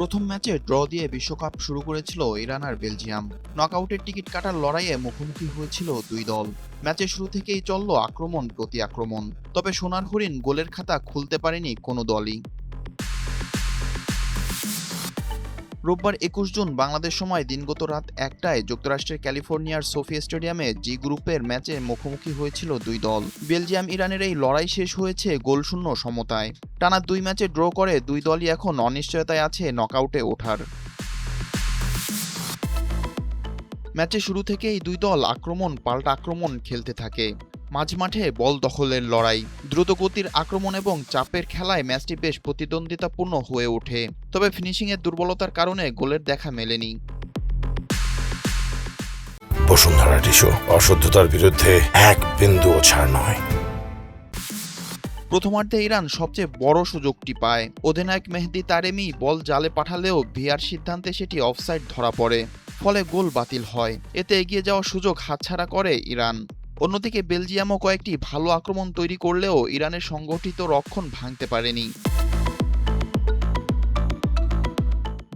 প্রথম ম্যাচে ড্র দিয়ে বিশ্বকাপ শুরু করেছিল ইরান আর বেলজিয়াম। নকআউটের টিকিট কাটার লড়াইয়ে মুখোমুখি হয়েছিল দুই দল। ম্যাচের শুরু থেকেই চলল আক্রমণ প্রতি আক্রমণ, তবে সোনার হরিণ গোলের খাতা খুলতে পারেনি কোনো দলই। রোববার ২১ জুন বাংলাদেশ সময় দিনগত রাত ১টায় যুক্তরাষ্ট্রের ক্যালিফোর্নিয়ার সোফি স্টেডিয়ামে জি গ্রুপের ম্যাচে মুখোমুখি হয়েছিল দুই দল। বেলজিয়াম ইরানের এই লড়াই শেষ হয়েছে গোলশূন্য সমতায়। টানা দুই ম্যাচে ড্র করে দুই দলই এখন অনিশ্চয়তায় আছে নকআউটে ওঠার। ম্যাচের শুরু থেকেই দুই দল আক্রমণ পাল্টা আক্রমণ খেলতে থাকে। মাঝমাঠে বল দখলের লড়াই, দ্রুতগতির আক্রমণ এবং চাপের খেলায় ম্যাচটি বেশ প্রতিদ্বন্দ্বিতাপূর্ণ হয়ে ওঠে। তবে ফিনিশিংয়ের দুর্বলতার কারণে গোলের দেখা মেলেনি। বসুন্ধরা টিস্যু, অশুদ্ধতার বিরুদ্ধে এক বিন্দুও ছাড় নয়। প্রথমার্ধে ইরান সবচেয়ে বড় সুযোগটি পায়। অধিনায়ক মেহেদী তারেমি বল জালে পাঠালেও ভিআর সিদ্ধান্তে সেটি অফসাইড ধরা পড়ে, ফলে গোল বাতিল হয়। এতে এগিয়ে যাওয়ার সুযোগ হাতছাড়া করে ইরান। অন্যদিকে বেলজিয়ামও কয়েকটি ভালো আক্রমণ তৈরি করলেও ইরানের সংগঠিত রক্ষণ ভাঙতে পারেনি।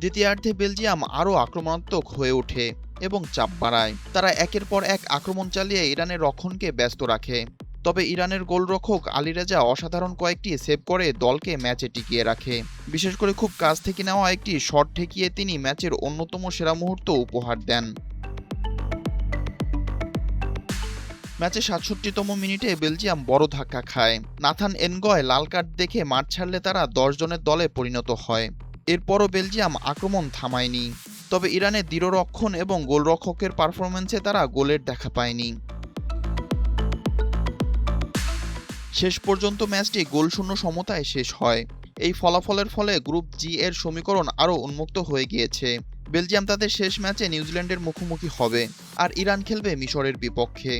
দ্বিতীয়ার্ধে বেলজিয়াম আরও আক্রমণাত্মক হয়ে ওঠে এবং চাপ বাড়ায়। তারা একের পর এক আক্রমণ চালিয়ে ইরানের রক্ষণকে ব্যস্ত রাখে। তবে ইরানের গোলরক্ষক আলী রেজা অসাধারণ কয়েকটি সেভ করে দলকে ম্যাচে টিকিয়ে রাখে। বিশেষ করে খুব কাছ থেকে নেওয়া একটি শট ঠেকিয়ে তিনি ম্যাচের অন্যতম সেরা মুহূর্ত উপহার দেন। ম্যাচে ৬৭তম মিনিটে বেলজিয়াম বড় ধাক্কা খায়। নাথান এনগয় লাল কার্ড দেখে মাঠ ছাড়লে তারা ১০ জনের দলে পরিণত হয়। এরপরও বেলজিয়াম আক্রমণ থামায়নি। তবে ইরানের দৃঢ় রক্ষণ এবং গোলরক্ষকের পারফরম্যান্সে তারা গোলের দেখা পায়নি। শেষ পর্যন্ত ম্যাচটি গোলশূন্য সমতায় শেষ হয়। এই ফলাফলের ফলে গ্রুপ জি এর সমীকরণ আরও উন্মুক্ত হয়ে গিয়েছে। বেলজিয়াম তাদের শেষ ম্যাচে নিউজিল্যান্ডের মুখোমুখি হবে, আর ইরান খেলবে মিশরের বিপক্ষে।